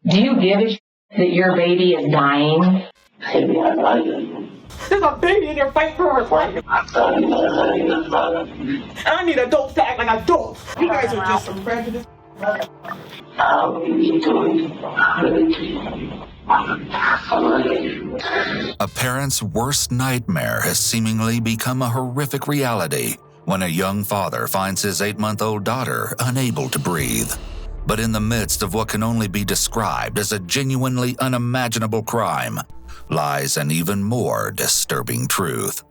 Do you give a shit that your baby is dying? There's a baby in your face for her life. I need adults to act like adults. You guys are just some prejudice. A parent's worst nightmare has seemingly become a horrific reality when a young father finds his 8-month-old daughter unable to breathe. But in the midst of what can only be described as a genuinely unimaginable crime lies an even more disturbing truth.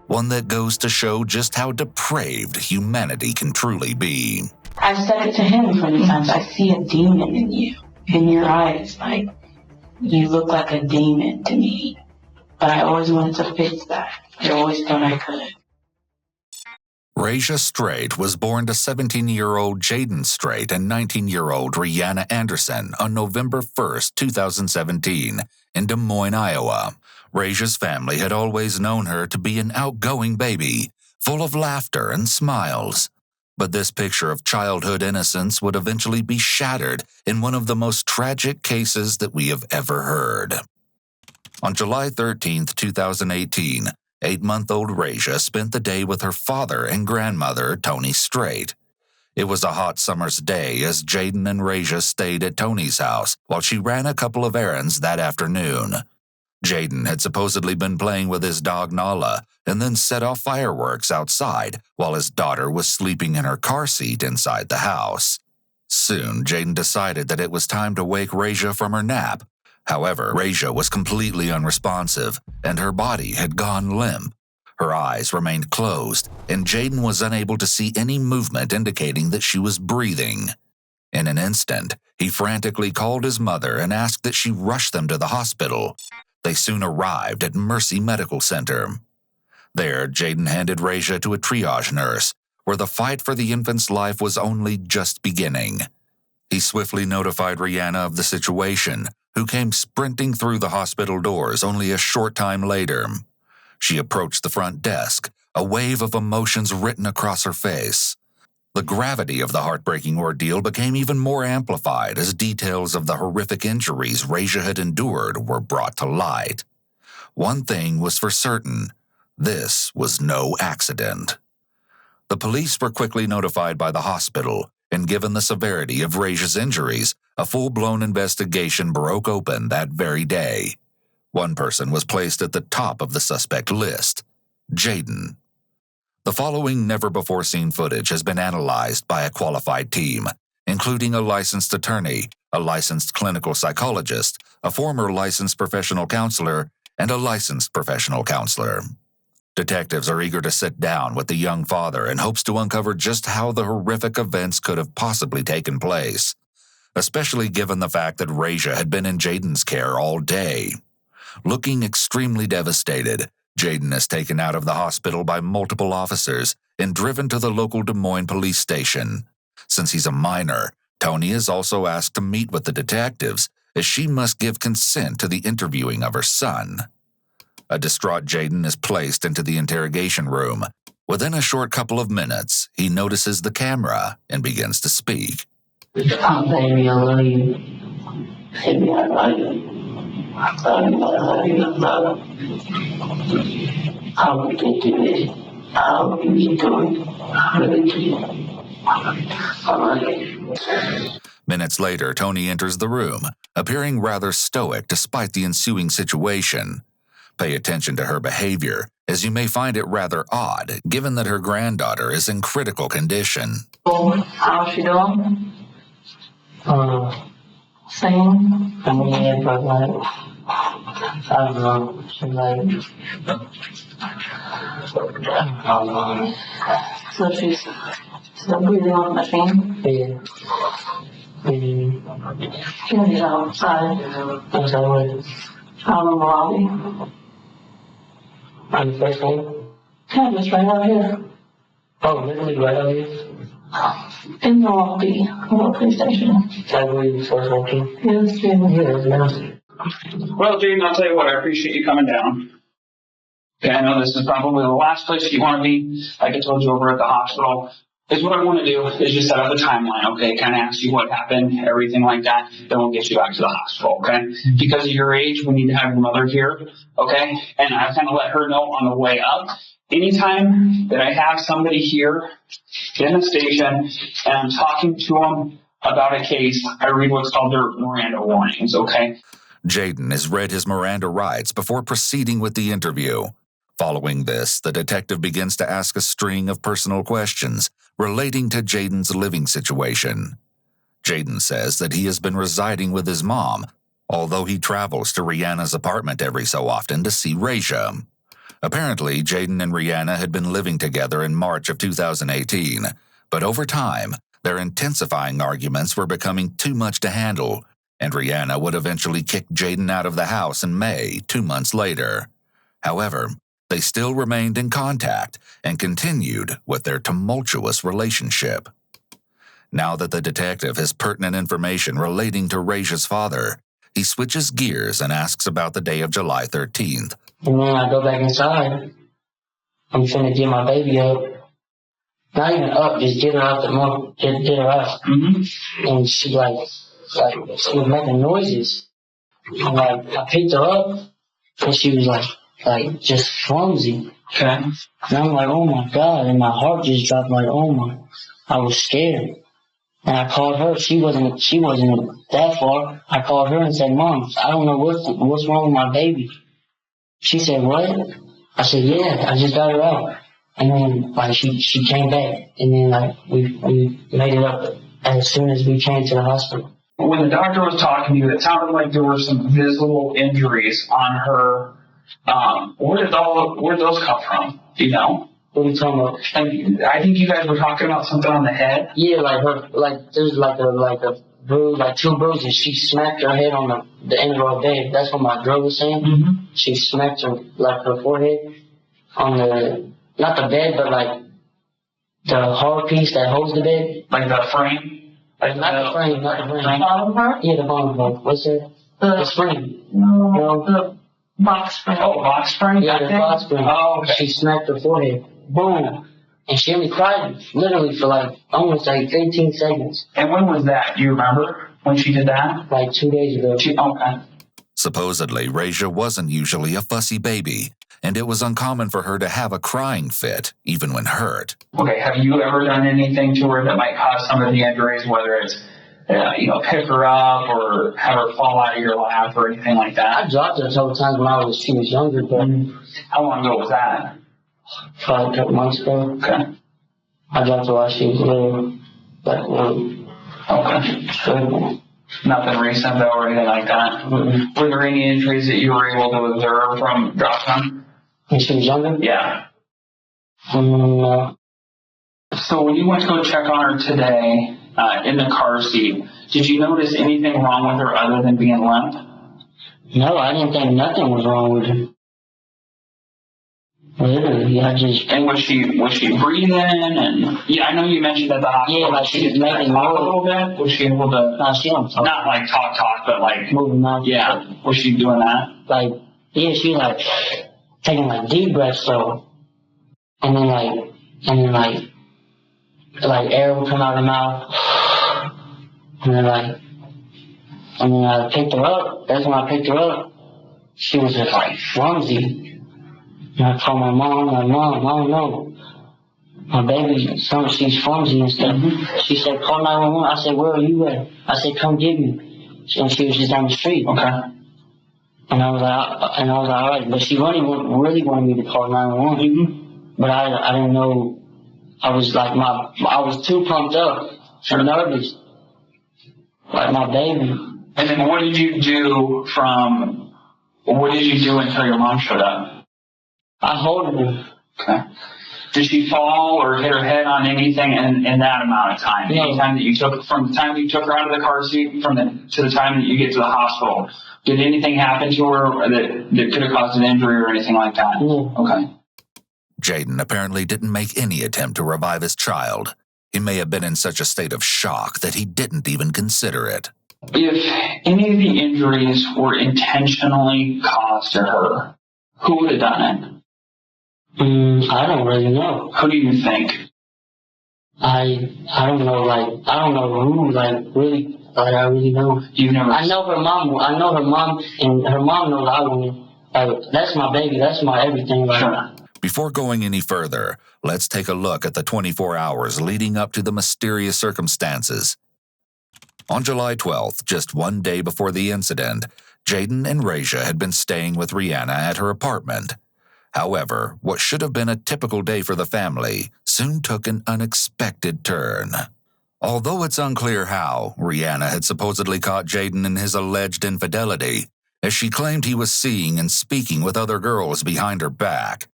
One that goes to show just how depraved humanity can truly be. I've said it to him many times. I see a demon in you, in your eyes. Like, you look like a demon to me. But I always wanted to fix that. I always thought I could. Jayden Straight was born to 17-year-old Jayden Straight and 19-year-old Rihanna Anderson on November 1, 2017, in Des Moines, Iowa. Raja's family had always known her to be an outgoing baby, full of laughter and smiles. But this picture of childhood innocence would eventually be shattered in one of the most tragic cases that we have ever heard. On July 13, 2018, 8-month-old Raja spent the day with her father and grandmother, Tony Straight. It was a hot summer's day as Jayden and Raja stayed at Tony's house while she ran a couple of errands that afternoon. Jayden had supposedly been playing with his dog Nala and then set off fireworks outside while his daughter was sleeping in her car seat inside the house. Soon, Jayden decided that it was time to wake Raja from her nap. However, Raja was completely unresponsive, and her body had gone limp. Her eyes remained closed, and Jayden was unable to see any movement indicating that she was breathing. In an instant, he frantically called his mother and asked that she rush them to the hospital. They soon arrived at Mercy Medical Center. There, Jayden handed Raja to a triage nurse, where the fight for the infant's life was only just beginning. He swiftly notified Rihanna of the situation, who came sprinting through the hospital doors only a short time later. She approached the front desk, a wave of emotions written across her face. The gravity of the heartbreaking ordeal became even more amplified as details of the horrific injuries Raja had endured were brought to light. One thing was for certain: this was no accident. The police were quickly notified by the hospital, and given the severity of Raja's injuries, a full-blown investigation broke open that very day. One person was placed at the top of the suspect list: Jayden. The following never-before-seen footage has been analyzed by a qualified team, including a licensed attorney, a licensed clinical psychologist, a former licensed professional counselor, and a licensed professional counselor. Detectives are eager to sit down with the young father in hopes to uncover just how the horrific events could have possibly taken place, especially given the fact that Raja had been in Jayden's care all day. Looking extremely devastated, Jayden is taken out of the hospital by multiple officers and driven to the local Des Moines police station. Since he's a minor, Tony is also asked to meet with the detectives, as she must give consent to the interviewing of her son. A distraught Jayden is placed into the interrogation room. Within a short couple of minutes, he notices the camera and begins to speak. Baby, I love you. Baby, I love you. I love you. How we can do it. How we can do it. I really do. I love you. Minutes later, Tony enters the room, appearing rather stoic despite the ensuing situation. Pay attention to her behavior, as you may find it rather odd, given that her granddaughter is in critical condition. How's she doing? Same. I mean, but like, I don't know. She's like, so she's still breathing on the machine? Yeah. She's outside. Outside where? Out in the lobby. On the first floor? Yeah, just right out here. Oh, literally right out here? In the lobby of the police station. I believe it's first working. Yes, yeah. Well, Jayden, I'll tell you what, I appreciate you coming down. Okay, I know this is probably the last place you want to be, like I told you over at the hospital. is what I want to do is just set up a timeline, okay? Kind of ask you what happened, everything like that. Then we'll get you back to the hospital, okay? Because of your age, we need to have your mother here, okay? And I kind of let her know on the way up. Anytime that I have somebody here in the station and I'm talking to them about a case, I read what's called their Miranda warnings, okay? Jayden has read his Miranda rights before proceeding with the interview. Following this, the detective begins to ask a string of personal questions relating to Jayden's living situation. Jayden says that he has been residing with his mom, although he travels to Rihanna's apartment every so often to see Raja. Apparently, Jayden and Rihanna had been living together in March of 2018, but over time, their intensifying arguments were becoming too much to handle, and Rihanna would eventually kick Jayden out of the house in May, 2 months later. However, they still remained in contact and continued with their tumultuous relationship. Now that the detective has pertinent information relating to Raja's father, he switches gears and asks about the day of July 13th. And then I go back inside. I'm finna get my baby up. Not even up, just get her out the mouth, get her out. Mm-hmm. And she she was making noises. And I picked her up, and she was just clumsy. Okay. And I'm like, oh my God, and my heart just dropped I was scared. And I called her, she wasn't that far. I called her and said, Mom, I don't know what's wrong with my baby. She said, what? I said, yeah, I just got her out. And then, she came back. And then, we made it up as soon as we came to the hospital. When the doctor was talking to you, it sounded like there were some visible injuries on her. Where did those come from? Do you know? What are you talking about? I think you guys were talking about something on the head. Yeah, there's a bruise, two bruises. She smacked her head on the end of her bed. That's what my girl was saying. Mm-hmm. She smacked her forehead on not the bed, but the hard piece that holds the bed. Like the frame? Not the frame. Bottom part? Yeah, the bottom part. What's that? The spring. No, the box frame. Oh, box frame? Yeah, the box frame. Oh, okay. She smacked her forehead. Boom. And she only cried literally for almost 15 seconds. And when was that? Do you remember when she did that? 2 days ago. Okay. Supposedly, Raja wasn't usually a fussy baby, and it was uncommon for her to have a crying fit, even when hurt. Okay, have you ever done anything to her that might cause some of the injuries, whether it's, pick her up or have her fall out of your lap or anything like that? I dropped her a couple times when she was younger, but... How long ago was that? Probably a couple months ago. Okay. I dropped her while she was little. Okay. Nothing recent, though, or anything like that? Mm-hmm. Were there any injuries that you were able to observe from dropping them? When she was younger? Yeah. No. So when you went to go check on her today in the car seat, did you notice anything wrong with her other than being limp? No, I didn't think nothing was wrong with her. Literally, And was she breathing? And yeah, I know you mentioned at the hospital. Yeah, she was making talk a little bit. Was she able to? No, she don't talk. Not talk, but moving mouth. Yeah. Was she doing that? She taking deep breaths though, and then air would come out of her mouth, and then I picked her up. That's when I picked her up. She was just clumsy. And I called my mom, I don't know. My baby, she's clumsy and stuff. Mm-hmm. She said, call 911. I said, where are you at? I said, come get me. And she was just down the street. Okay. And I was like, all right. But she really wanted me to call 911. Mm-hmm. But I didn't know. I was I was too pumped up and nervous. My baby. And then what did you do until your mom showed up? I hold her. Okay. Did she fall or hit her head on anything in that amount of time? No. Anytime that you took, from the time you took her out of the car seat to the time that you get to the hospital, did anything happen to her that could have caused an injury or anything like that? No. Okay. Jayden apparently didn't make any attempt to revive his child. He may have been in such a state of shock that he didn't even consider it. If any of the injuries were intentionally caused to her, who would have done it? I don't really know. Who do you think? I don't know, I don't know who, really, I really know. You've never. I know her mom, and her mom knows I wouldn't. That's my baby, that's my everything. Sure. Before going any further, let's take a look at the 24 hours leading up to the mysterious circumstances. On July 12th, just one day before the incident, Jayden and Raja had been staying with Rihanna at her apartment. However, what should have been a typical day for the family soon took an unexpected turn. Although it's unclear how, Rihanna had supposedly caught Jayden in his alleged infidelity, as she claimed he was seeing and speaking with other girls behind her back.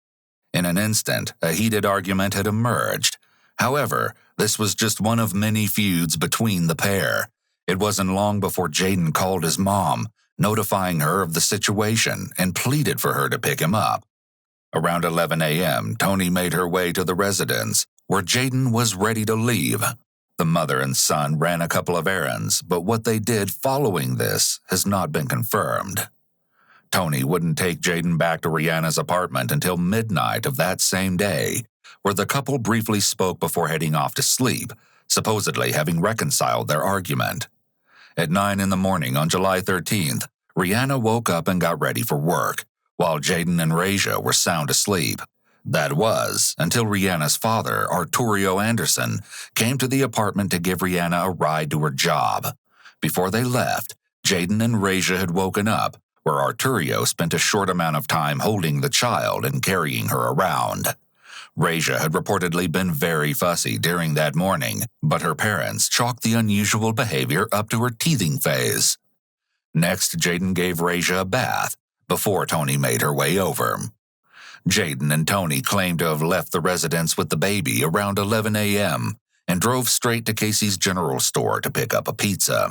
In an instant, a heated argument had emerged. However, this was just one of many feuds between the pair. It wasn't long before Jayden called his mom, notifying her of the situation and pleaded for her to pick him up. Around 11 a.m., Tony made her way to the residence, where Jayden was ready to leave. The mother and son ran a couple of errands, but what they did following this has not been confirmed. Tony wouldn't take Jayden back to Rihanna's apartment until midnight of that same day, where the couple briefly spoke before heading off to sleep, supposedly having reconciled their argument. At 9 in the morning on July 13th, Rihanna woke up and got ready for work, while Jayden and Raja were sound asleep. That was until Rihanna's father, Arturio Anderson, came to the apartment to give Rihanna a ride to her job. Before they left, Jayden and Raja had woken up, where Arturio spent a short amount of time holding the child and carrying her around. Raja had reportedly been very fussy during that morning, but her parents chalked the unusual behavior up to her teething phase. Next, Jayden gave Raja a bath, before Tony made her way over. Jayden and Tony claimed to have left the residence with the baby around 11 a.m. and drove straight to Casey's General Store to pick up a pizza.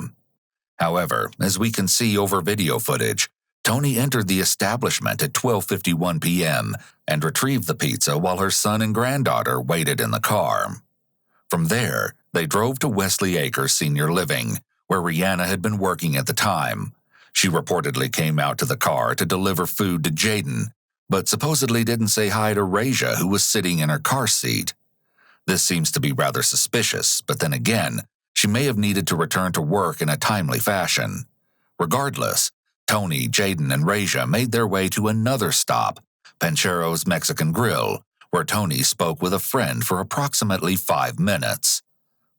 However, as we can see over video footage, Tony entered the establishment at 12:51 p.m. and retrieved the pizza while her son and granddaughter waited in the car. From there, they drove to Wesley Acres Senior Living, where Rihanna had been working at the time. She reportedly came out to the car to deliver food to Jayden, but supposedly didn't say hi to Raja, who was sitting in her car seat. This seems to be rather suspicious, but then again, she may have needed to return to work in a timely fashion. Regardless, Tony, Jayden, and Raja made their way to another stop, Panchero's Mexican Grill, where Tony spoke with a friend for approximately 5 minutes.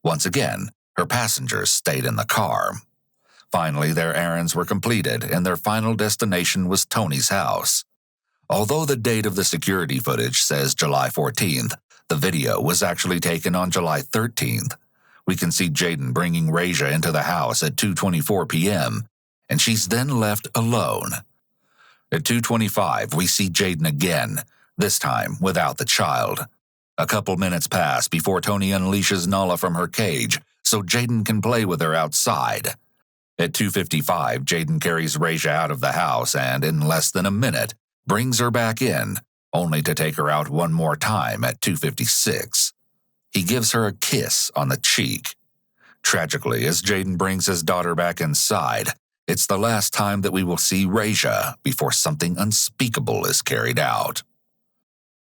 Once again, her passengers stayed in the car. Finally, their errands were completed, and their final destination was Tony's house. Although the date of the security footage says July 14th, the video was actually taken on July 13th. We can see Jayden bringing Raja into the house at 2:24 p.m., and she's then left alone. At 2:25, we see Jayden again, this time without the child. A couple minutes pass before Tony unleashes Nala from her cage so Jayden can play with her outside. At 2:55, Jayden carries Raja out of the house and, in less than a minute, brings her back in, only to take her out one more time at 2:56. He gives her a kiss on the cheek. Tragically, as Jayden brings his daughter back inside, it's the last time that we will see Raja before something unspeakable is carried out.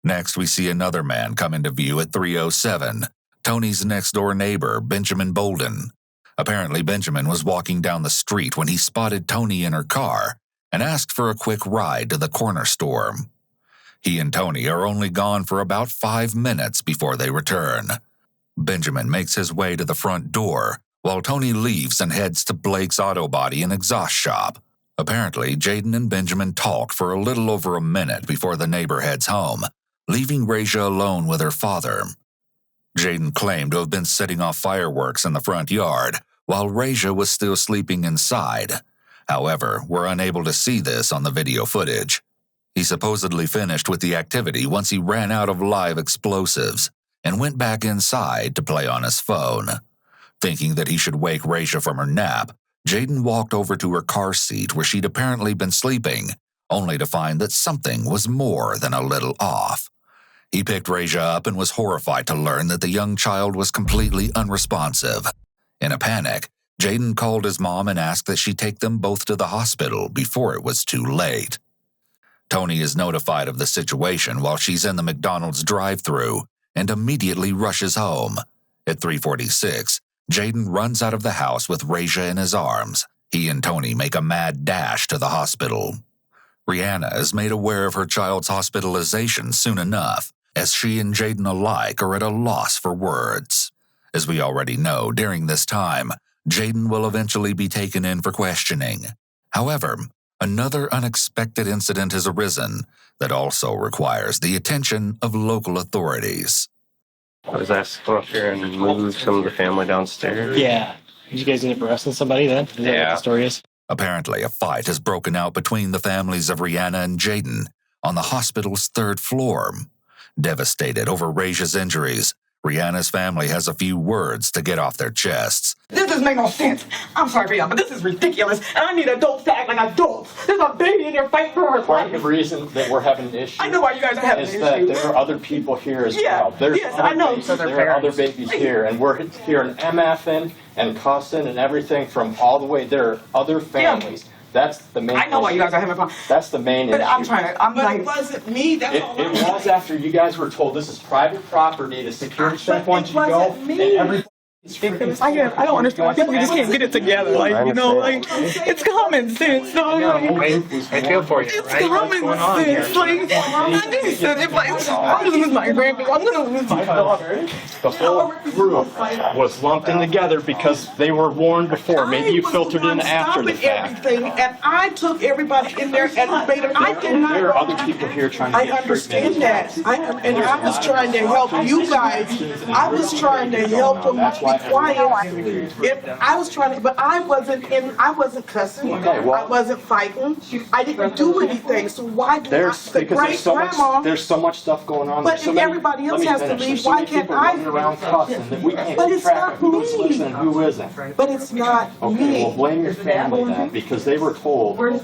Next, we see another man come into view at 3:07, Tony's next-door neighbor, Benjamin Bolden. Apparently, Benjamin was walking down the street when he spotted Tony in her car and asked for a quick ride to the corner store. He and Tony are only gone for about 5 minutes before they return. Benjamin makes his way to the front door, while Tony leaves and heads to Blake's Auto Body and Exhaust Shop. Apparently, Jayden and Benjamin talk for a little over a minute before the neighbor heads home, leaving Raja alone with her father. Jayden claimed to have been setting off fireworks in the front yard, while Raja was still sleeping inside. However, we're unable to see this on the video footage. He supposedly finished with the activity once he ran out of live explosives and went back inside to play on his phone. Thinking that he should wake Raja from her nap, Jayden walked over to her car seat where she'd apparently been sleeping, only to find that something was more than a little off. He picked Raja up and was horrified to learn that the young child was completely unresponsive. In a panic, Jayden called his mom and asked that she take them both to the hospital before it was too late. Tony is notified of the situation while she's in the McDonald's drive-thru and immediately rushes home. At 3:46, Jayden runs out of the house with Raja in his arms. He and Tony make a mad dash to the hospital. Rihanna is made aware of her child's hospitalization soon enough, as she and Jayden alike are at a loss for words. As we already know, during this time, Jayden will eventually be taken in for questioning. However, another unexpected incident has arisen that also requires the attention of local authorities. I was asked to come up here and move some of the family downstairs. Yeah. Did you guys end up arresting somebody then? Is that what the story is? Apparently, a fight has broken out between the families of Rihanna and Jayden on the hospital's 3rd floor. Devastated over Raja's injuries, Rihanna's family has a few words to get off their chests. This doesn't make no sense. I'm sorry for y'all, but this is ridiculous. And I need adults to act like adults. There's a baby in there fighting for her Part life. of the reason that we're having an issue I know why you guys are having is an that issue. there are other people here as well. There's yes, other I know. Babies, So there are other babies here, and we're hearing MFing and cussing and everything from all the way. There are other families. That's the main I know why you issue. guys are having fun. That's the main But issue. I'm trying to, I'm But like, it wasn't me. That's all. It was after you guys were told this is private property. The security staff But wants it you to go, wasn't me. and everybody is freaking. I don't understand why people just can't get it together. Like, you know, like, it's common sense. So, like, I feel for you, it's right? common sense. Like, I just said, if I'm gonna lose my grandbaby, I'm gonna lose my daughter. The whole group was lumped in together because they were warned before. Maybe you filtered in after the fact. Everything, and I took everybody in there and made them. I did not. There are other people here trying to I get understand treatment. that. And I was trying to help you guys. I was trying to help them be quiet. I was trying to, but I wasn't cussing. Okay, well- I wasn't fighting. I didn't do anything. So why do There's the because great grandma? there's so much stuff going on. But There's so if many- everybody let else me has to finish. leave, There's so why many can't people I? running around cussing that we can't But keep it's track not of who's me. listening and who isn't. But it's not Okay, well me. blame your family then because they were told and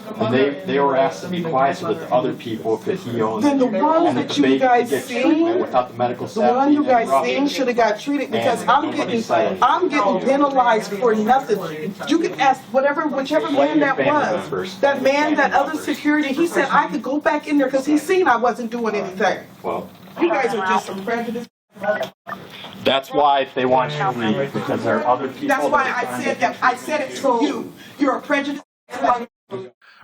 they were asked to be quiet so that the other people could heal Then the one and that the you baby guys could get seen, treatment without the medical The staff. one you being guys interrupted. seen should have got treated because And I'm nobody getting said anything. penalized for nothing. You can ask whichever man that family was. members. That man, that other security, he said I could go back in there because he seen I wasn't doing anything. Well, You guys are just some prejudice. that's why they want you to leave because there are other people. That's why that are I trying said to that. I said it to you. You're a prejudice.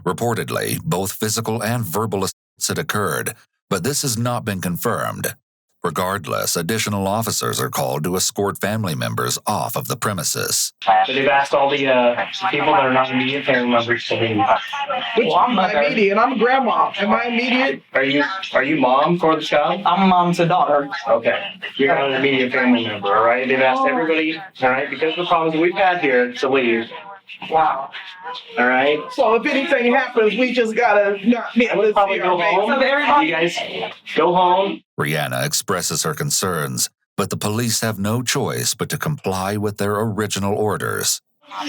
Reportedly, both physical and verbal assaults had occurred, but this has not been confirmed. Regardless, additional officers are called to escort family members off of the premises. But they've asked all the people that are not immediate family members to leave. Well, I'm not immediate. I'm grandma. Am I immediate? Are you mom for the child? I'm mom to daughter. Okay. You're not an immediate family member, all right? They've asked everybody, all right, because of the problems that we've had here, to leave. Wow. All right? So if anything happens, we just gotta not miss I would probably this go year, home. baby. You guys go home. Rihanna expresses her concerns, but the police have no choice but to comply with their original orders.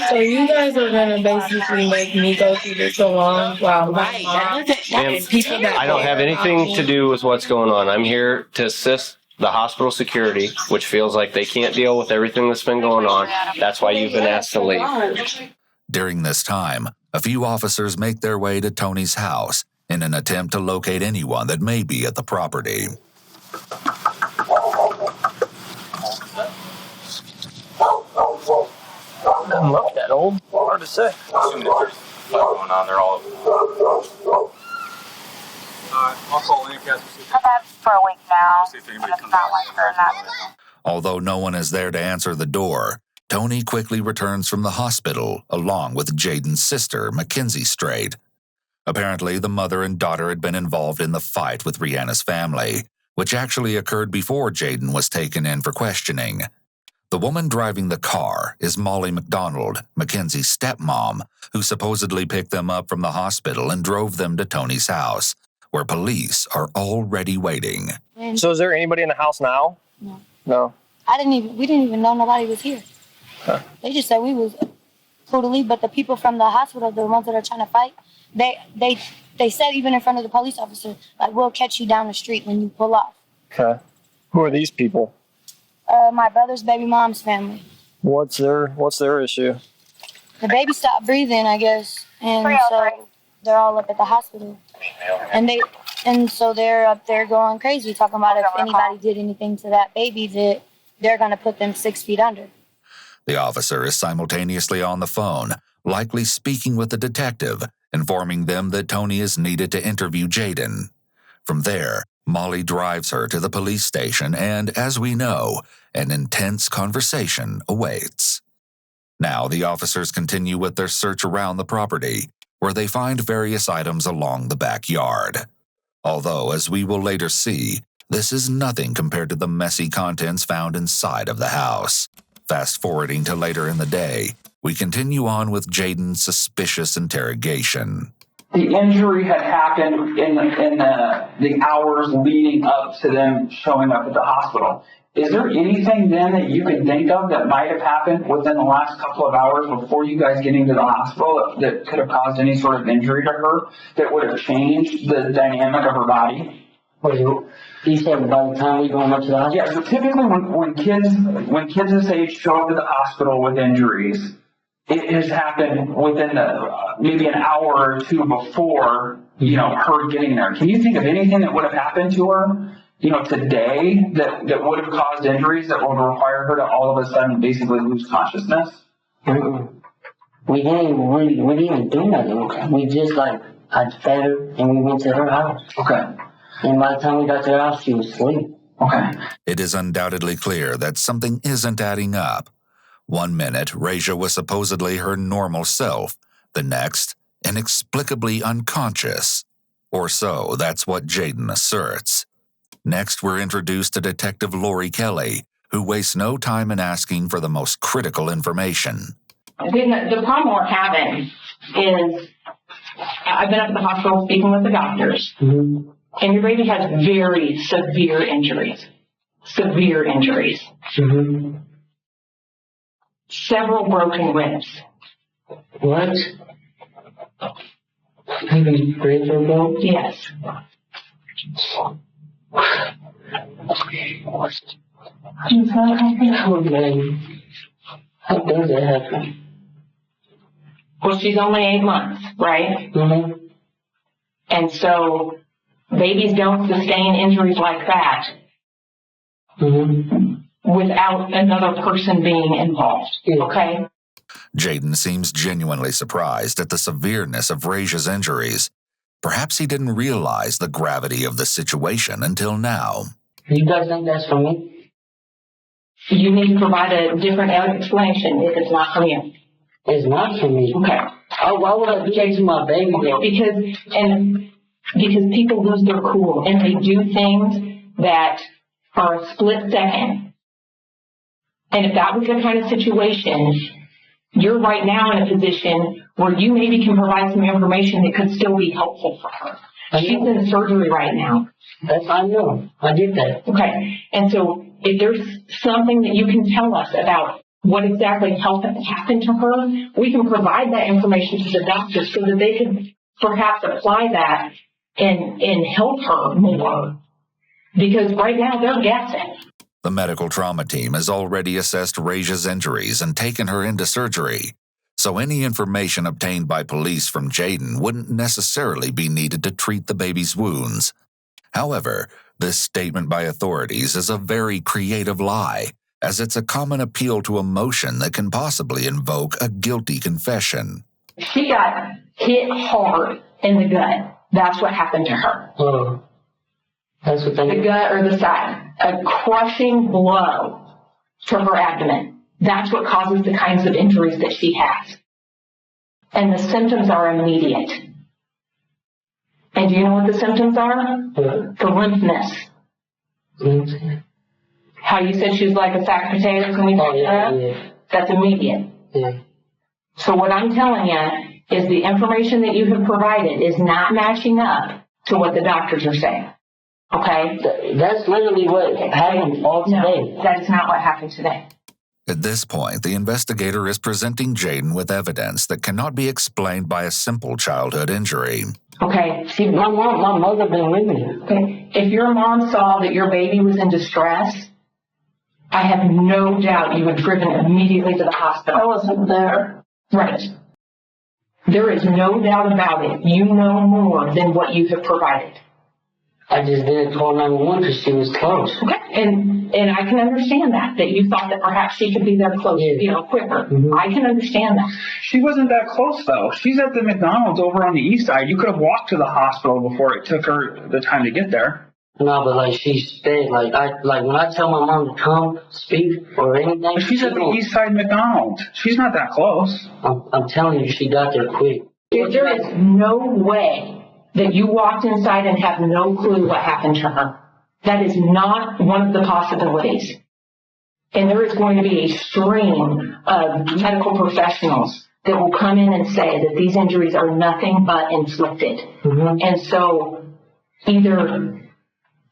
So you guys are gonna basically make me go through this alone while my mom and people that I don't have anything to do with what's going on. I'm here to assist the hospital security, which feels like they can't deal with everything that's been going on. That's why you've been asked to leave. During this time, a few officers make their way to Tony's house in an attempt to locate anyone that may be at the property. Doesn't look that old. Hard to say. going on. They're all. I'll call Lancaster. I've had for a week now, See if and anybody it's comes not out. like her not. Although no one is there to answer the door, Tony quickly returns from the hospital along with Jayden's sister, Jayden Straight. Apparently, the mother and daughter had been involved in the fight with Rihanna's family, which actually occurred before Jayden was taken in for questioning. The woman driving the car is Molly McDonald, Mackenzie's stepmom, who supposedly picked them up from the hospital and drove them to Tony's house, where police are already waiting. So is there anybody in the house now? No. No. We didn't even know nobody was here. Huh. They just said we was cool to leave, but the people from the hospital, the ones that are trying to fight, they said even in front of the police officer, like, we'll catch you down the street when you pull off. Okay. Who are these people? My brother's baby mom's family. What's their issue? The baby stopped breathing, I guess, and so they're all up at the hospital. And so they're up there going crazy, talking about if anybody did anything to that baby, that they're going to put them 6 feet under. The officer is simultaneously on the phone, likely speaking with the detective, informing them that Tony is needed to interview Jayden. From there, Molly drives her to the police station and, as we know, an intense conversation awaits. Now the officers continue with their search around the property, where they find various items along the backyard. Although, as we will later see, this is nothing compared to the messy contents found inside of the house. Fast forwarding to later in the day, we continue on with Jayden's suspicious interrogation. The injury had happened in the hours leading up to them showing up at the hospital. Is there anything then that you can think of that might have happened within the last couple of hours before you guys getting to the hospital that could have caused any sort of injury to her that would have changed the dynamic of her body? You said by the time we going up to the hospital? Yeah, so typically when kids this age show up at the hospital with injuries, it has happened within maybe an hour or two before, her getting there. Can you think of anything that would have happened to her, today that would have caused injuries that would require her to all of a sudden basically lose consciousness? We didn't do nothing. Okay. We just I fed her and we went to her house. Okay. And by the time we got to her house, she was asleep. Okay. It is undoubtedly clear that something isn't adding up. 1 minute, Raja was supposedly her normal self. The next, inexplicably unconscious. Or so, that's what Jayden asserts. Next, we're introduced to Detective Lori Kelly, who wastes no time in asking for the most critical information. The problem we're having is, I've been up at the hospital speaking with the doctors, and your baby has very severe injuries. Severe injuries. Several broken ribs. What? Maybe ribs are broken? Yes. Oh, man. How does that happen? Well, she's only 8 months, right? And so babies don't sustain injuries like that without another person being involved, okay? Jayden seems genuinely surprised at the severeness of Raja's injuries. Perhaps he didn't realize the gravity of the situation until now. You guys think that's from me? You need to provide a different explanation if it's not from you. It's not from me. Okay. Oh, why would I do that to my baby? Because people lose their cool and they do things that are a split second. And if that was the kind of situation, you're right now in a position where you maybe can provide some information that could still be helpful for her. She's in surgery right now. I know. I did that. Okay. And so if there's something that you can tell us about what exactly happened to her, we can provide that information to the doctor so that they can perhaps apply that and help her more. Because right now they're guessing. The medical trauma team has already assessed Raja's injuries and taken her into surgery, so any information obtained by police from Jayden wouldn't necessarily be needed to treat the baby's wounds. However, this statement by authorities is a very creative lie, as it's a common appeal to emotion that can possibly invoke a guilty confession. She got hit hard in the gut. That's what happened to her. Oh. That's what the gut or the side. A crushing blow to her abdomen. That's what causes the kinds of injuries that she has. And the symptoms are immediate. And do you know what the symptoms are? The lymphness. How you said she was like a sack of potatoes when we talked about that? That's immediate. So what I'm telling you is the information that you have provided is not matching up to what the doctors are saying. Okay? That's literally what happened all today. No, that is not what happened today. At this point, the investigator is presenting Jayden with evidence that cannot be explained by a simple childhood injury. Okay. See, my mother been with me. Okay. If your mom saw that your baby was in distress, I have no doubt you would have driven immediately to the hospital. I wasn't there. Right. There is no doubt about it. You know more than what you have provided. I just didn't call 911 because she was close. Okay, and I can understand that you thought that perhaps she could be there close, quicker. Mm-hmm. I can understand that. She wasn't that close though. She's at the McDonald's over on the east side. You could have walked to the hospital before it took her the time to get there. No, but like she stayed. Like when I tell my mom to come speak or anything. But she's at the east side McDonald's. She's not that close. I'm telling you, she got there quick. There is no way that you walked inside and have no clue what happened to her. That is not one of the possibilities. And there is going to be a stream of medical professionals that will come in and say that these injuries are nothing but inflicted. Mm-hmm. And so either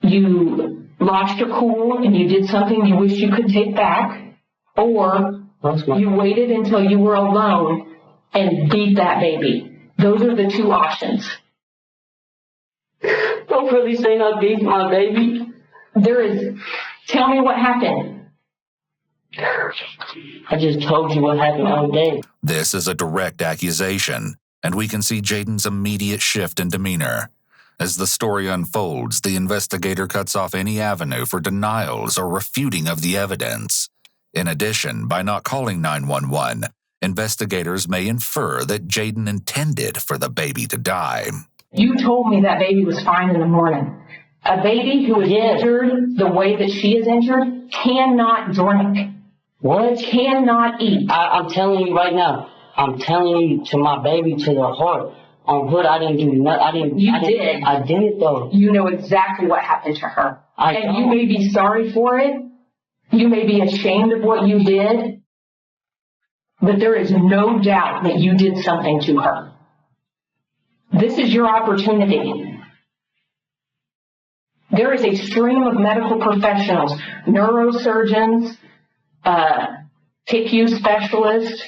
you lost your cool and you did something you wish you could take back, or you waited until you were alone and beat that baby. Those are the two options. Don't really say I beat my baby. Tell me what happened. I just told you what happened all day. This is a direct accusation, and we can see Jayden's immediate shift in demeanor. As the story unfolds, the investigator cuts off any avenue for denials or refuting of the evidence. In addition, by not calling 911, investigators may infer that Jayden intended for the baby to die. You told me that baby was fine in the morning. A baby who is injured the way that she is injured cannot drink. What? Cannot eat. I'm telling you right now. I'm telling you, to my baby, to the heart. On hood, I didn't do nothing. You did. I did it though. You know exactly what happened to her. And you may be sorry for it. You may be ashamed of what you did. But there is no doubt that you did something to her. This is your opportunity. There is a stream of medical professionals, neurosurgeons, PICU specialists,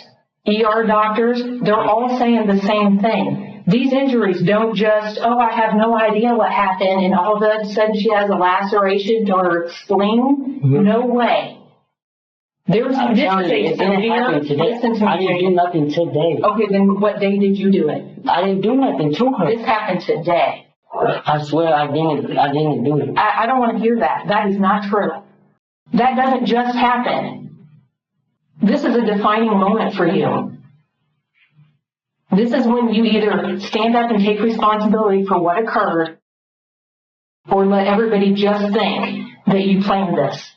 ER doctors. They're all saying the same thing. These injuries don't just, I have no idea what happened, and all of a sudden she has a laceration or a sling. Mm-hmm. No way. Listen to me. I didn't do nothing today. Okay, then what day did you do it? I didn't do nothing to her. This happened today. I swear I didn't do it. I don't want to hear that. That is not true. That doesn't just happen. This is a defining moment for you. This is when you either stand up and take responsibility for what occurred, or let everybody just think that you planned this.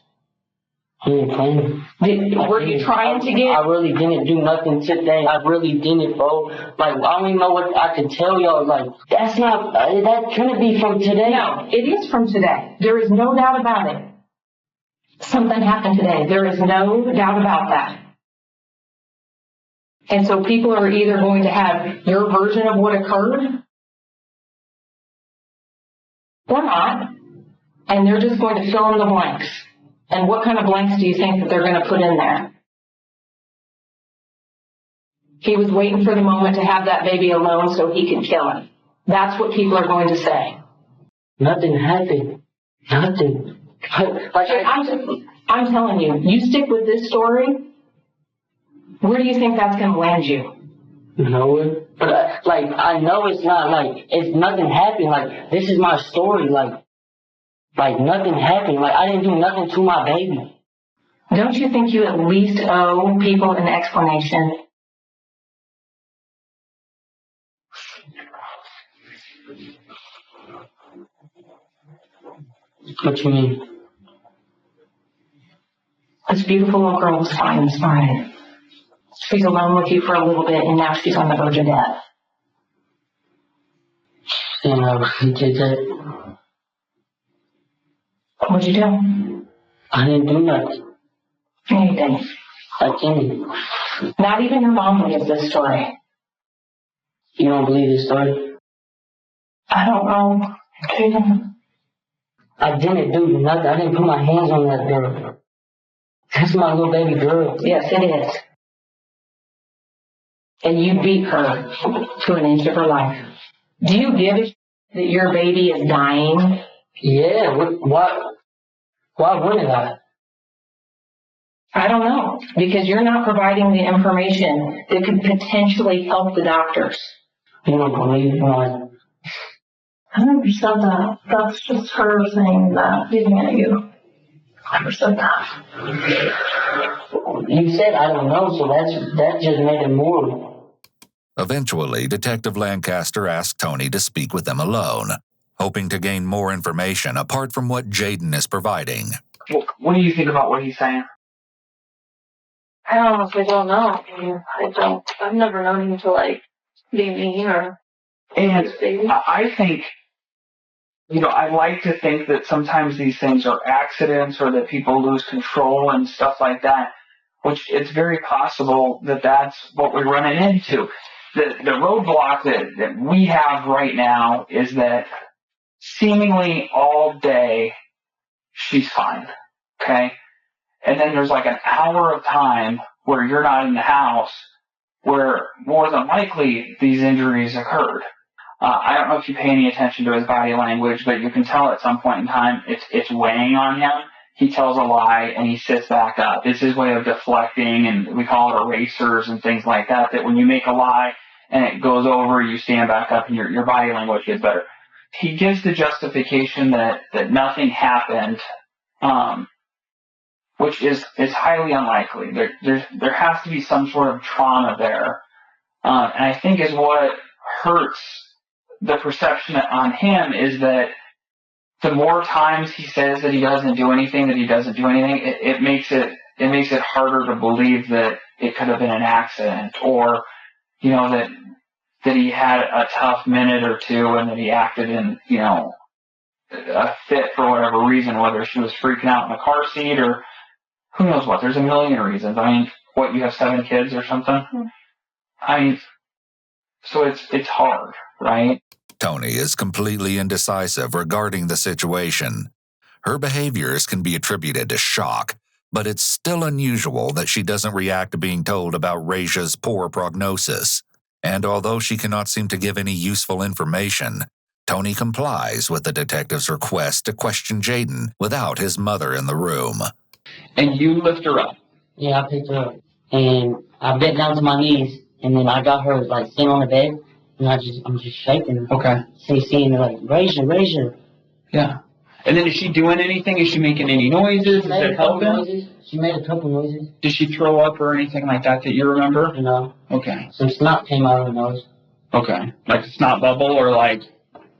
I didn't plan it. Were you trying to get... I really didn't do nothing today. I really didn't, bro. Like, I don't even know what I can tell y'all. Like, that's not... that couldn't be from today. No, it is from today. There is no doubt about it. Something happened today. There is no doubt about that. And so people are either going to have your version of what occurred or not, and they're just going to fill in the blanks. And what kind of blanks do you think that they're going to put in there? He was waiting for the moment to have that baby alone so he could kill him. That's what people are going to say. Nothing happened. Nothing. I'm telling you, you stick with this story, where do you think that's going to land you? Nowhere. But, I know it's not, it's nothing happened. This is my story, nothing happened. I didn't do nothing to my baby. Don't you think you at least owe people an explanation? What you mean? This beautiful little girl was fine this morning. She's alone with you for a little bit, and now she's on the verge of death. And I really did that. What'd you do? I didn't do nothing. Yeah, you didn't. I didn't. Not even your mom believes this story. You don't believe this story? I don't know. I didn't do nothing. I didn't put my hands on that girl. That's my little baby girl. Yes, it is. And you beat her to an inch of her life. Do you give a shit that your baby is dying? Yeah, why wouldn't I? I don't know, because you're not providing the information that could potentially help the doctors. You don't believe mine? 100% that. That's just her saying that, leaving it at you. 100% that. You said I don't know, so that just made it more. Eventually, Detective Lancaster asked Tony to speak with them alone, hoping to gain more information apart from what Jayden is providing. What do you think about what he's saying? I honestly don't know. I've never known him to, like, be mean or... And I think, I like to think that sometimes these things are accidents or that people lose control and stuff like that, which it's very possible that that's what we're running into. The roadblock that we have right now is that seemingly all day she's fine, okay? And then there's like an hour of time where you're not in the house where more than likely these injuries occurred. I don't know if you pay any attention to his body language, but you can tell at some point in time it's weighing on him. He tells a lie and he sits back up. It's his way of deflecting, and we call it erasers and things like that, that when you make a lie and it goes over, you stand back up and your body language gets better. He gives the justification that nothing happened, which is highly unlikely. There has to be some sort of trauma there. And I think is what hurts the perception on him is that the more times he says that he doesn't do anything, it makes it harder to believe that it could have been an accident, or, that he had a tough minute or two and that he acted in, a fit for whatever reason, whether she was freaking out in the car seat or who knows what. There's a million reasons. I mean, you have 7 kids or something? So it's hard, right? Tony is completely indecisive regarding the situation. Her behaviors can be attributed to shock, but it's still unusual that she doesn't react to being told about Raja's poor prognosis. And although she cannot seem to give any useful information, Tony complies with the detective's request to question Jayden without his mother in the room. And you lift her up? Yeah, I picked her up. And I bent down to my knees, and then I got her, sitting on the bed, and I'm just shaking her. Okay. Seeing her, raise her. Yeah. And then is she doing anything? Is she making any noises? Is it helping? She made a couple noises. Did she throw up or anything like that you remember? No. Okay. Some snot came out of her nose. Okay. Like a snot bubble or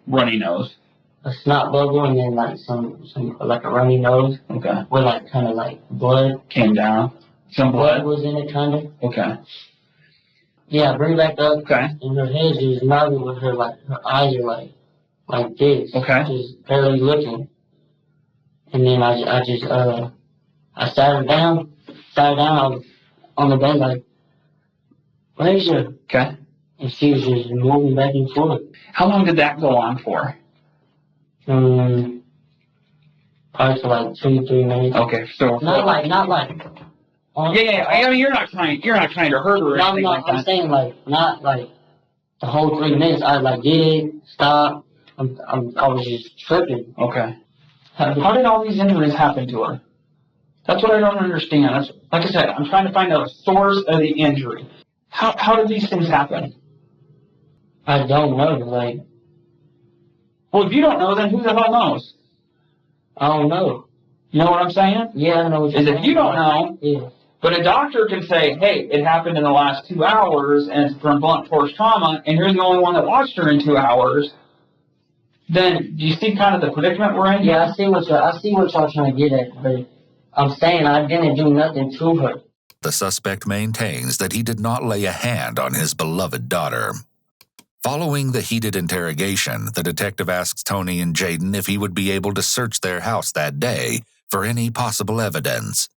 runny nose? A snot bubble and then some a runny nose. Okay. With blood. Came down. Some blood was in it, kind of. Okay. Yeah, bring it back up. Okay. And her head is nodding with her, her eyes are like this. Okay. Just barely looking. And then I sat her down. I was on the bed raise her. Okay. And she was just moving back and forth. How long did that go on for? Probably for 2-3 minutes. Okay, so not like. Yeah. I mean, you're not trying to hurt her or anything like that. I'm saying not the whole 3 minutes. I get it, stop. I was just tripping. Okay. How did all these injuries happen to her? That's what I don't understand. Like I said, I'm trying to find the source of the injury. How did these things happen? I don't know. Well, if you don't know, then who the hell knows? I don't know. You know what I'm saying? Yeah, I know what you're saying. If you don't know, yeah. But a doctor can say, hey, it happened in the last 2 hours and it's from blunt force trauma, and you're the only one that watched her in 2 hours, then do you see kind of the predicament we're in? Yeah, I see what y'all trying to get at, but I'm saying I didn't do nothing to her. The suspect maintains that he did not lay a hand on his beloved daughter. Following the heated interrogation, the detective asks Tony and Jayden if he would be able to search their house that day for any possible evidence.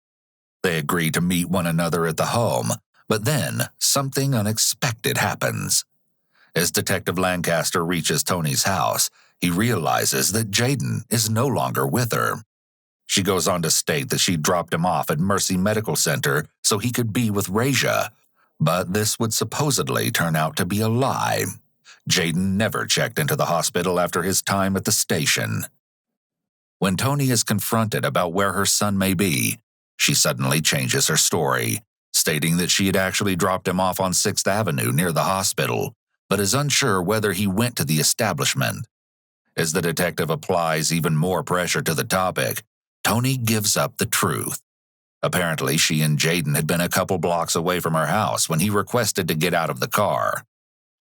They agree to meet one another at the home, but then something unexpected happens. As Detective Lancaster reaches Tony's house, he realizes that Jayden is no longer with her. She goes on to state that she dropped him off at Mercy Medical Center so he could be with Raja, but this would supposedly turn out to be a lie. Jayden never checked into the hospital after his time at the station. When Tony is confronted about where her son may be, she suddenly changes her story, stating that she had actually dropped him off on 6th Avenue near the hospital, but is unsure whether he went to the establishment. As the detective applies even more pressure to the topic, Tony gives up the truth. Apparently, she and Jayden had been a couple blocks away from her house when he requested to get out of the car.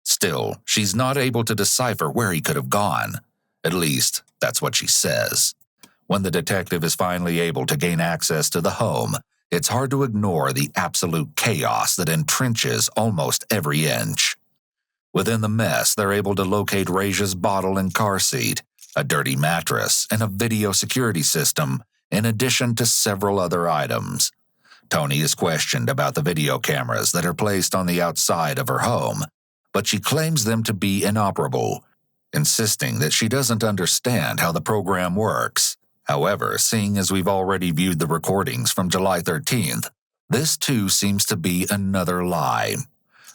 Still, she's not able to decipher where he could have gone. At least, that's what she says. When the detective is finally able to gain access to the home, it's hard to ignore the absolute chaos that entrenches almost every inch. Within the mess, they're able to locate Raja's bottle and car seat, a dirty mattress, and a video security system, in addition to several other items. Tony is questioned about the video cameras that are placed on the outside of her home, but she claims them to be inoperable, insisting that she doesn't understand how the program works. However, seeing as we've already viewed the recordings from July 13th, this too seems to be another lie.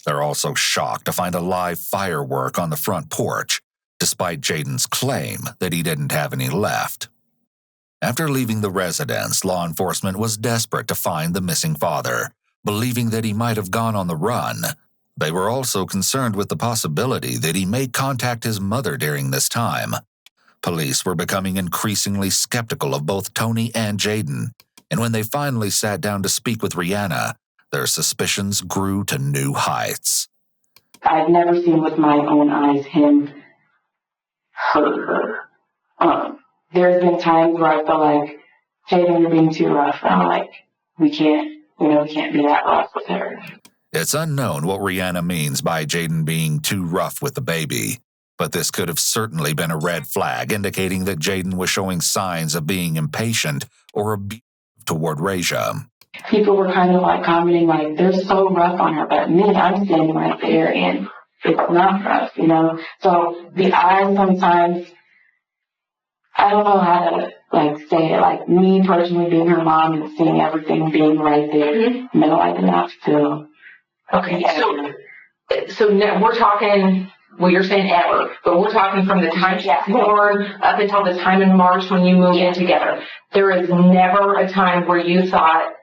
They're also shocked to find a live firework on the front porch, despite Jayden's claim that he didn't have any left. After leaving the residence, law enforcement was desperate to find the missing father, believing that he might have gone on the run. They were also concerned with the possibility that he may contact his mother during this time. Police were becoming increasingly skeptical of both Tony and Jayden, and when they finally sat down to speak with Rihanna, their suspicions grew to new heights. I've never seen with my own eyes him hurt her. There's been times where I feel like, Jayden, you're being too rough. And I'm like, we can't be that rough with her. It's unknown what Rihanna means by Jayden being too rough with the baby, but this could have certainly been a red flag indicating that Jayden was showing signs of being impatient or abusive toward Raja. People were kind of like commenting like, they're so rough on her, but me, I'm standing right there and it's not rough, So the eyes sometimes, I don't know how to say it, like me personally being her mom and seeing everything being right there, no, I did not feel. Okay, so now we're talking, well, you're saying ever, but we're talking from the time she was born up until the time in March when you moved in together. There is never a time where you thought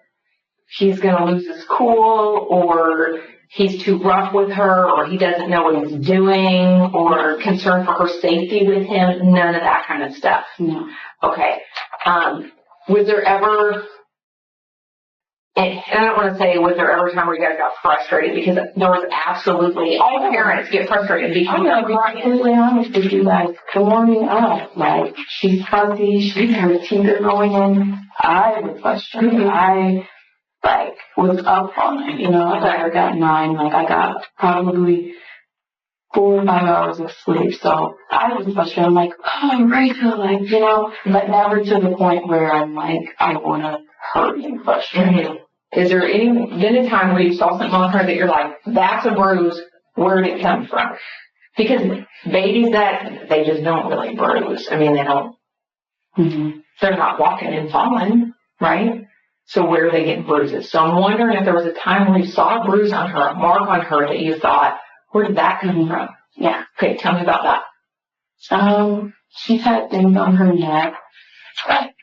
he's going to lose his cool, or he's too rough with her, or he doesn't know what he's doing, or concerned for her safety with him. None of that kind of stuff. No. Okay. Was there ever, and I don't want to say was there ever a time where you guys got frustrated, because there was absolutely, all parents get frustrated because I'm going to be completely honest with you guys. Growing up, like, she's fuzzy, her teeth are going in. I was frustrated. I was up on it, I got 9, I got probably 4 or 5 hours of sleep, so I was frustrated. I'm like, oh, Rachel, but never to the point where I'm like, I want to hurt you, frustrated. Mm-hmm. Is there been a time where you saw something on her that you're like, that's a bruise, where did it come from? Because babies they just don't really bruise. I mean, they don't, they're not walking and falling, right? So where are they getting bruises? So I'm wondering if there was a time where you saw a bruise on her, a mark on her that you thought, where did that come from? Yeah. Okay, tell me about that. She's had things on her neck, like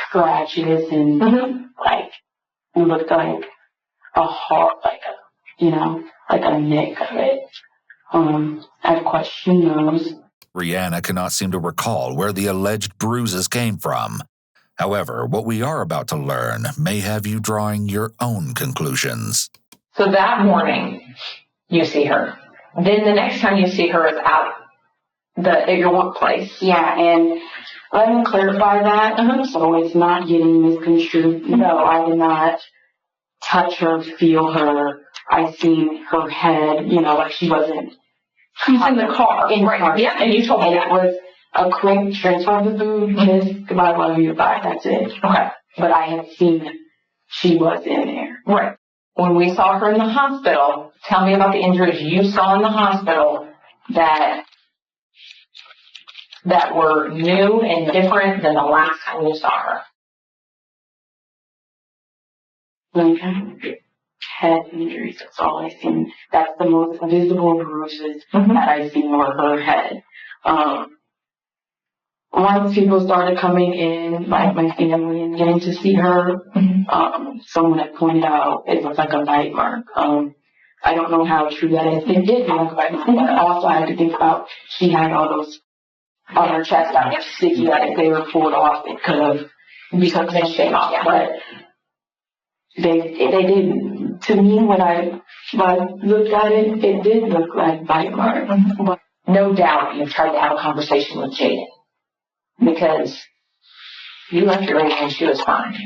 scratches and it looked like a heart, like a nick of it. I have question nose. Rihanna cannot seem to recall where the alleged bruises came from. However, what we are about to learn may have you drawing your own conclusions. So that morning, you see her. Then the next time you see her is at your workplace. Yeah, and let me clarify that, so it's not getting misconstrued. No, I did not touch her, feel her. I seen her head, like she wasn't. She's in the car. Right. Yeah, and you told me that. It was a quick transfer of the food, kiss, goodbye, love you, bye, that's it. Okay. But I had seen she was in there. Right. When we saw her in the hospital, tell me about the injuries you saw in the hospital that were new and different than the last time you saw her. Head injuries, that's all I seen. That's the most visible bruises that I seen were her head. Once people started coming in, like my family, and getting to see her, someone had pointed out it looked like a bite mark. I don't know how true that is. It did look like a bite mark, but also I had to think about she had all those on her chest that were sticky, like if they were pulled off, it could have because they came off. But they didn't. To me, when I looked at it, it did look like bite marks. But No doubt you tried to have a conversation with Jayden because you left your lady and she was fine.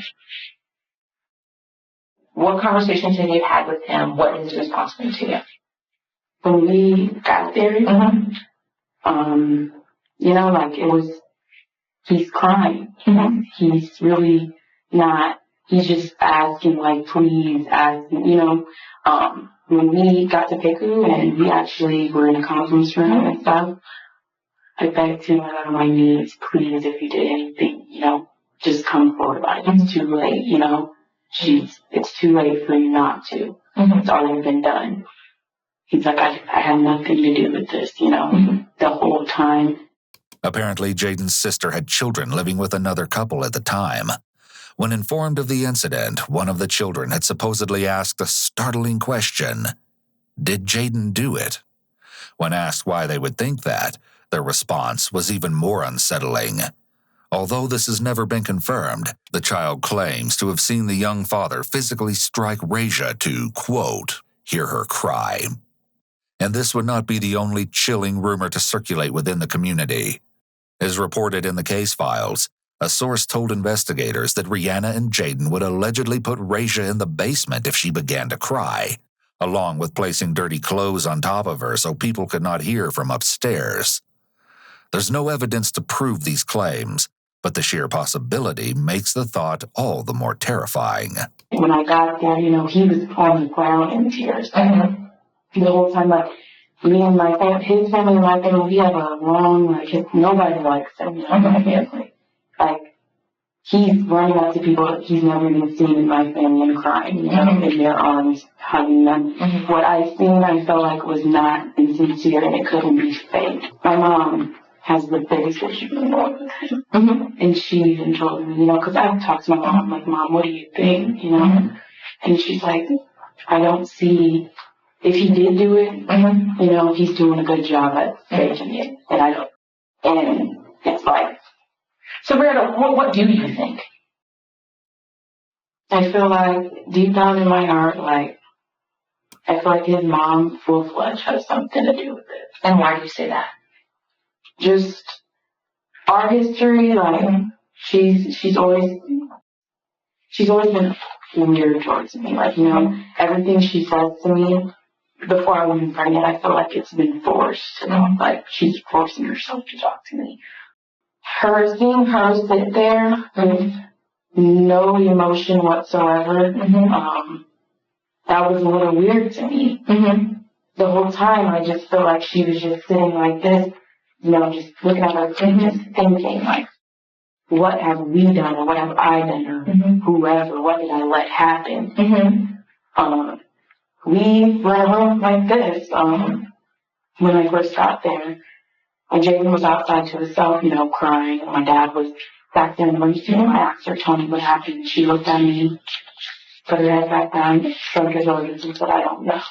What conversations have you had with him? What is his response been to you? when we got there, like it was, he's crying. He's really not, he's just asking, like, please, asking, when we got to Piku and we actually were in a conference room and stuff, I begged him on my knees, please, if you did anything, just come forward. Like, it's too late, it's too late for you not to. It's already been done. He's like, I had nothing to do with this, the whole time. Apparently, Jayden's sister had children living with another couple at the time. When informed of the incident, one of the children had supposedly asked a startling question: did Jayden do it? When asked why they would think that, their response was even more unsettling. Although this has never been confirmed, the child claims to have seen the young father physically strike Raja to, quote, hear her cry. And this would not be the only chilling rumor to circulate within the community. As reported in the case files, a source told investigators that Rihanna and Jayden would allegedly put Raja in the basement if she began to cry, along with placing dirty clothes on top of her so people could not hear from upstairs. There's no evidence to prove these claims, but the sheer possibility makes the thought all the more terrifying. When I got there, he was on the ground in tears. The whole time, like, me and my family, his family and my family, we have a long, nobody likes him, my family. Like, he's running up to people that he's never even seen in my family and crying, in their arms, hugging them. What I seen, I felt like was not insincere and it couldn't be fake. My mom has the biggest issue in the world with him. And she even told me, because I've talked to my mom, like, Mom, what do you think, And she's like, I don't see, if he did do it, he's doing a good job at faking it. And it's like, so, Berta, what do you think? I feel like deep down in my heart, I feel like his mom full-fledged has something to do with it. And why do you say that? Just our history, she's always been weird towards me. Everything she says to me before I was even pregnant, I feel like it's been forced. Like she's forcing herself to talk to me. Seeing her sit there with no emotion whatsoever, that was a little weird to me. The whole time, I just felt like she was just sitting like this, just looking at her kid, just thinking, like, what have we done, or what have I done, or whoever, what did I let happen? We went home like this, when I first got there. And Jayden was outside to himself, crying. My dad was back there in the emergency room. I asked her, told me what happened. She looked at me, put her head back down, shrugged her shoulders, and said, I don't know.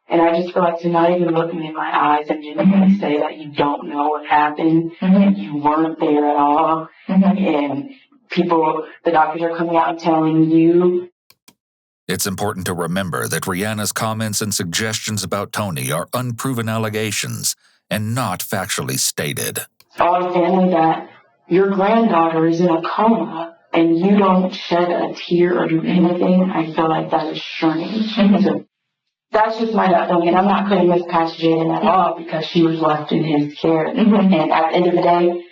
And I just feel like to not even look me in my eyes and genuinely say that you don't know what happened, and you weren't there at all, and the doctors are coming out and telling you. It's important to remember that Rihanna's comments and suggestions about Tony are unproven allegations and not factually stated. Our family that your granddaughter is in a coma and you don't shed a tear or do anything, I feel like that is strange. So that's just my gut feeling, and I'm not putting this past Jayden at all because she was left in his care. And at the end of the day,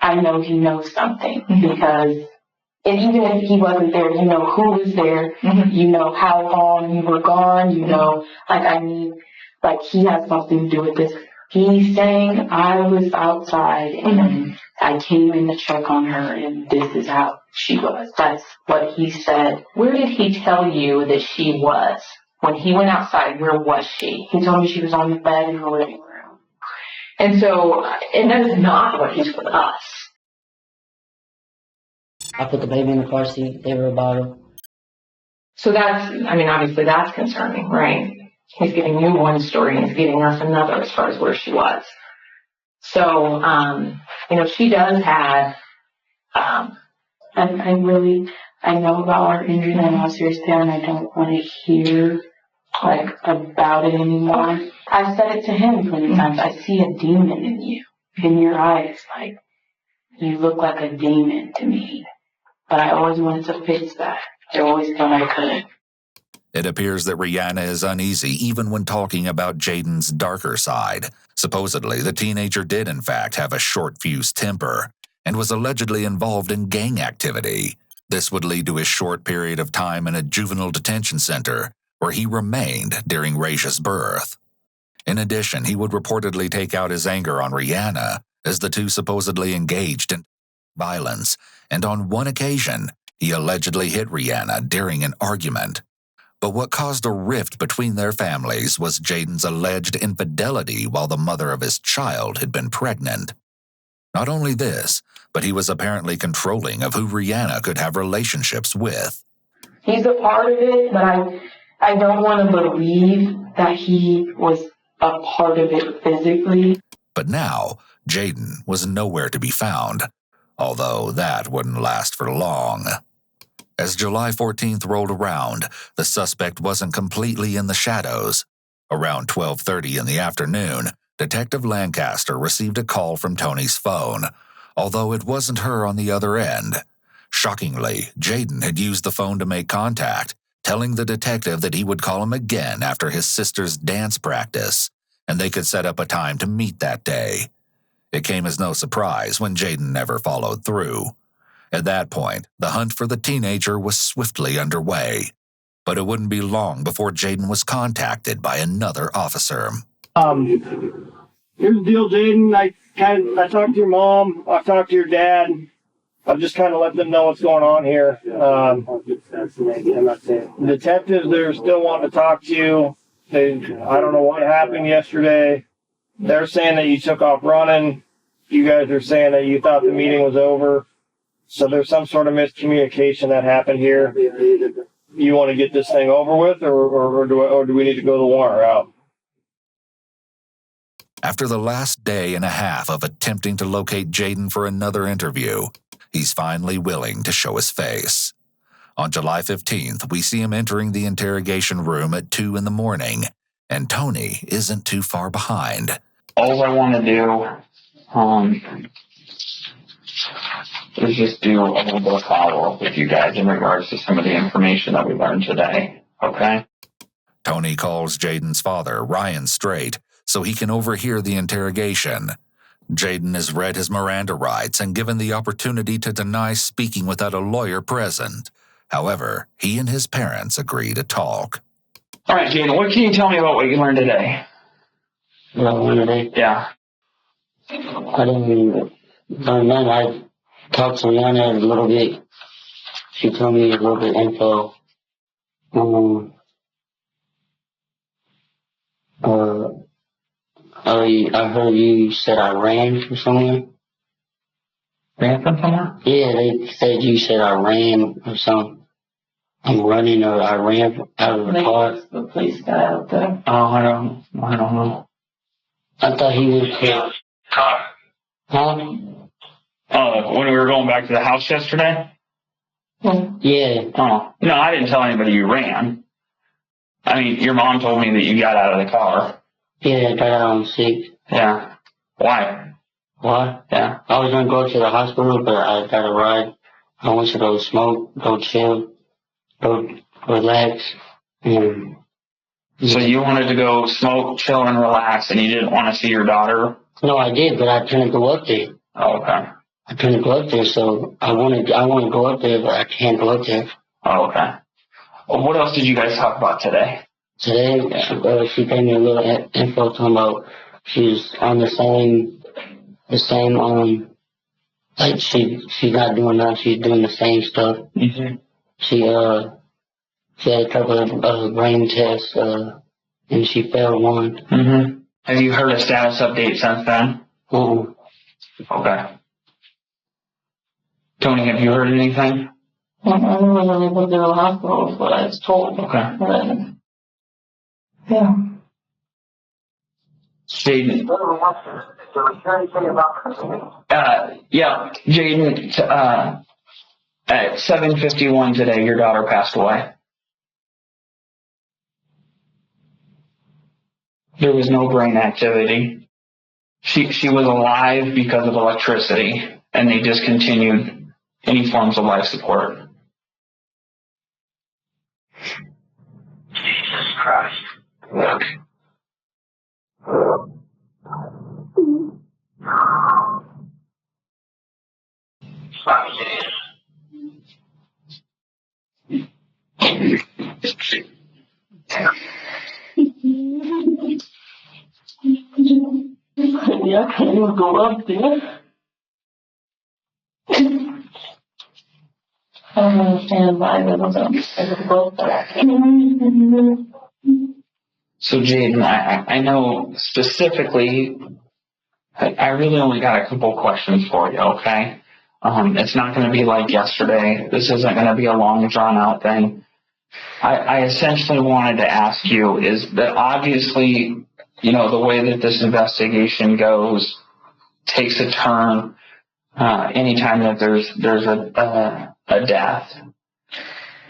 I know he knows something because, and even if he wasn't there, you know who was there, you know how long you were gone, he has something to do with this. He's saying, I was outside and I came in to check on her and this is how she was. That's what he said. Where did he tell you that she was? When he went outside, where was she? He told me she was on the bed in the living room. And that is not what he told us. I put the baby in the car seat, gave her a bottle. So obviously that's concerning, right? He's giving you one story and he's giving us another as far as where she was. So, she does have, And I know about our injury and how serious they are, and I don't want to hear about it anymore. I've said it to him plenty times. I see a demon in you, in your eyes. Like, you look like a demon to me. But I always wanted to fix that. I always thought I could. It appears that Rihanna is uneasy even when talking about Jayden's darker side. Supposedly, the teenager did in fact have a short-fused temper and was allegedly involved in gang activity. This would lead to his short period of time in a juvenile detention center, where he remained during Raja's birth. In addition, he would reportedly take out his anger on Rihanna, as the two supposedly engaged in violence, and on one occasion, he allegedly hit Rihanna during an argument. But what caused a rift between their families was Jayden's alleged infidelity while the mother of his child had been pregnant. Not only this, but he was apparently controlling of who Rihanna could have relationships with. He's a part of it, but I don't want to believe that he was a part of it physically. But now, Jayden was nowhere to be found, although that wouldn't last for long. As July 14th rolled around, the suspect wasn't completely in the shadows. Around 12:30 in the afternoon, Detective Lancaster received a call from Tony's phone, although it wasn't her on the other end. Shockingly, Jayden had used the phone to make contact, telling the detective that he would call him again after his sister's dance practice, and they could set up a time to meet that day. It came as no surprise when Jayden never followed through. At that point, the hunt for the teenager was swiftly underway. But it wouldn't be long before Jayden was contacted by another officer. Here's the deal, Jayden. I talked to your mom. I talked to your dad. I've just kind of let them know what's going on here. Detectives, they're still wanting to talk to you. I don't know what happened yesterday. They're saying that you took off running. You guys are saying that you thought the meeting was over. So there's some sort of miscommunication that happened here. You want to get this thing over with, or do we need to go the warrant route? After the last day and a half of attempting to locate Jayden for another interview, he's finally willing to show his face. On July 15th, we see him entering the interrogation room at 2 in the morning, and Tony isn't too far behind. All I want to do is just do a little bit of follow-up with you guys in regards to some of the information that we learned today, okay? Tony calls Jayden's father, Ryan Straight, so he can overhear the interrogation. Jayden has read his Miranda rights and given the opportunity to deny speaking without a lawyer present. However, he and his parents agree to talk. All right, Jayden, what can you tell me about what you learned today? What I learned today? Yeah. I didn't learn none. I talked to Rihanna a little bit. She told me a little bit info. I heard you said I ran from somewhere. Ran from somewhere? Yeah, they said you said I ran or something. I'm running or I ran out of the car. The police guy out there. Oh, I don't know. I thought he was killed. Huh? When we were going back to the house yesterday? Yeah. Oh, no, I didn't tell anybody you ran. I mean, your mom told me that you got out of the car. Yeah, I got out on 6. Yeah. Why? What? Yeah. I was gonna go to the hospital, but I got a ride. I went to go smoke, go chill, go relax. So you wanted to go smoke, chill, and relax, and you didn't want to see your daughter? No, I did, but I couldn't go up there. Oh, okay. I couldn't go up there, so I want to go up there, but I can't go up there. Oh, okay. Well, what else did you guys talk about today? Today, she gave me a little info talking about she's on the same, like she's not doing nothing, she's doing the same stuff. Mm-hmm. She had a couple of brain tests, and she failed one. Mm-hmm. Have you heard a status update since then? Okay. Tony, have you heard anything? I don't really go to the hospital, but I was told. Okay. Yeah. Jayden, Did we hear anything about custody? Yeah, Jayden, at 7:51 today, your daughter passed away. There was no brain activity. She was alive because of electricity, and they discontinued any forms of life support. Jesus Christ. Sorry, Jayden. Yeah, I can't even go up there. I don't understand why there was a boat there. So Jayden, I know specifically, I really only got a couple questions for you, okay? It's not going to be like yesterday. This isn't going to be a long, drawn-out thing. I essentially wanted to ask you is that obviously, the way that this investigation goes takes a turn anytime that there's a death.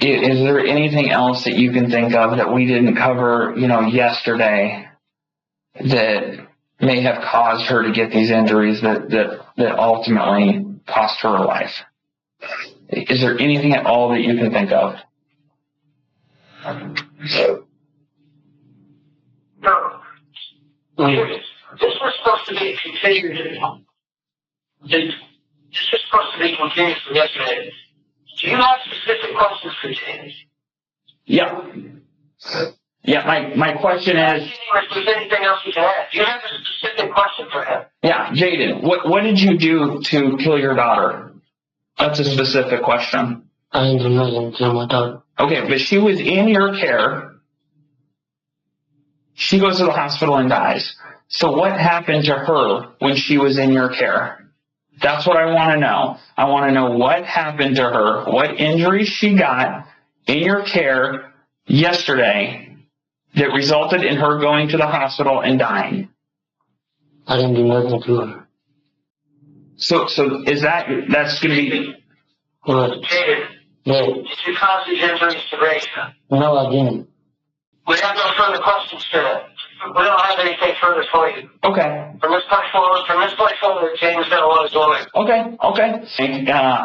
Is there anything else that you can think of that we didn't cover, yesterday that may have caused her to get these injuries that ultimately cost her her life? Is there anything at all that you can think of? No. This was supposed to be continued. This was supposed to be continued from yesterday. Do you have specific questions for James? Yeah. Yeah, my question is... If there's anything else you can add. Do you have a specific question for him? Yeah, Jayden, what did you do to kill your daughter? That's a specific question. I didn't do nothing to my daughter. Okay, but she was in your care. She goes to the hospital and dies. So what happened to her when she was in your care? That's what I want to know. I want to know what happened to her, what injuries she got in your care yesterday that resulted in her going to the hospital and dying. I didn't do nothing to her. So is that's going to be... What? Jayden, Yeah. did you cause these injuries to Rachel? No, I didn't. We have no further questions for him. We don't have anything further for you. Okay. From this point forward, James got a lot of doing. Okay.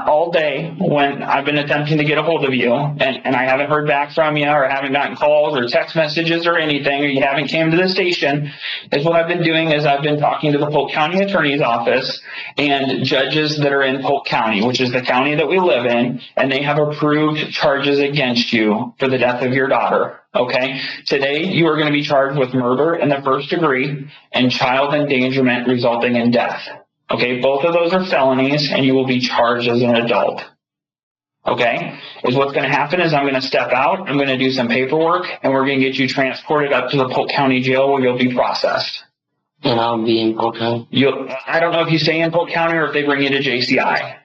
All day when I've been attempting to get a hold of you and I haven't heard back from you or haven't gotten calls or text messages or anything, or you haven't came to the station, is what I've been doing is I've been talking to the Polk County Attorney's Office and judges that are in Polk County, which is the county that we live in, and they have approved charges against you for the death of your daughter. Okay? Today, you are going to be charged with murder in the first degree and child endangerment resulting in death. Okay? Both of those are felonies, and you will be charged as an adult. Okay? Is what's going to happen is I'm going to step out, I'm going to do some paperwork, and we're going to get you transported up to the Polk County Jail where you'll be processed. And I'll be in Polk County? I don't know if you stay in Polk County or if they bring you to JCI.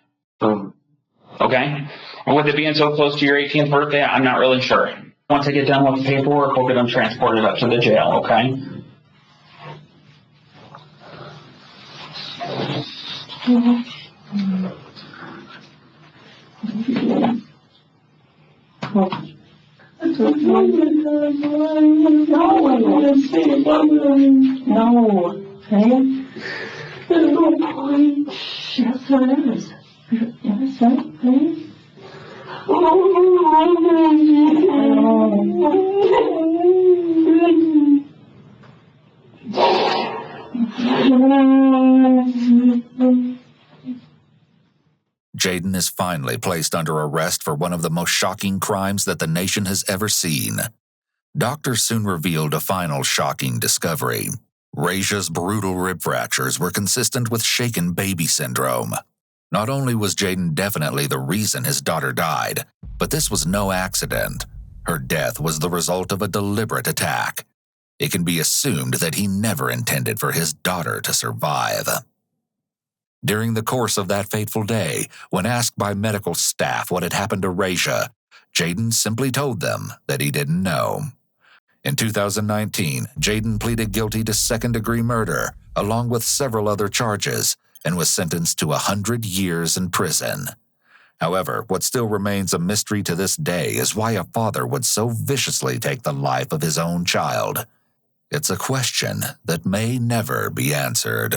Okay? And with it being so close to your 18th birthday, I'm not really sure. Once I get done with the paperwork, we'll get them transported up to the jail, okay? No. Okay? There's no point. Yes, there is. Yes, there is. Jayden is finally placed under arrest for one of the most shocking crimes that the nation has ever seen. Doctors soon revealed a final shocking discovery. Raja's brutal rib fractures were consistent with shaken baby syndrome. Not only was Jayden definitely the reason his daughter died, but this was no accident. Her death was the result of a deliberate attack. It can be assumed that he never intended for his daughter to survive. During the course of that fateful day, when asked by medical staff what had happened to Raja, Jayden simply told them that he didn't know. In 2019, Jayden pleaded guilty to second-degree murder, along with several other charges, and was sentenced to 100 years in prison. However, what still remains a mystery to this day is why a father would so viciously take the life of his own child. It's a question that may never be answered.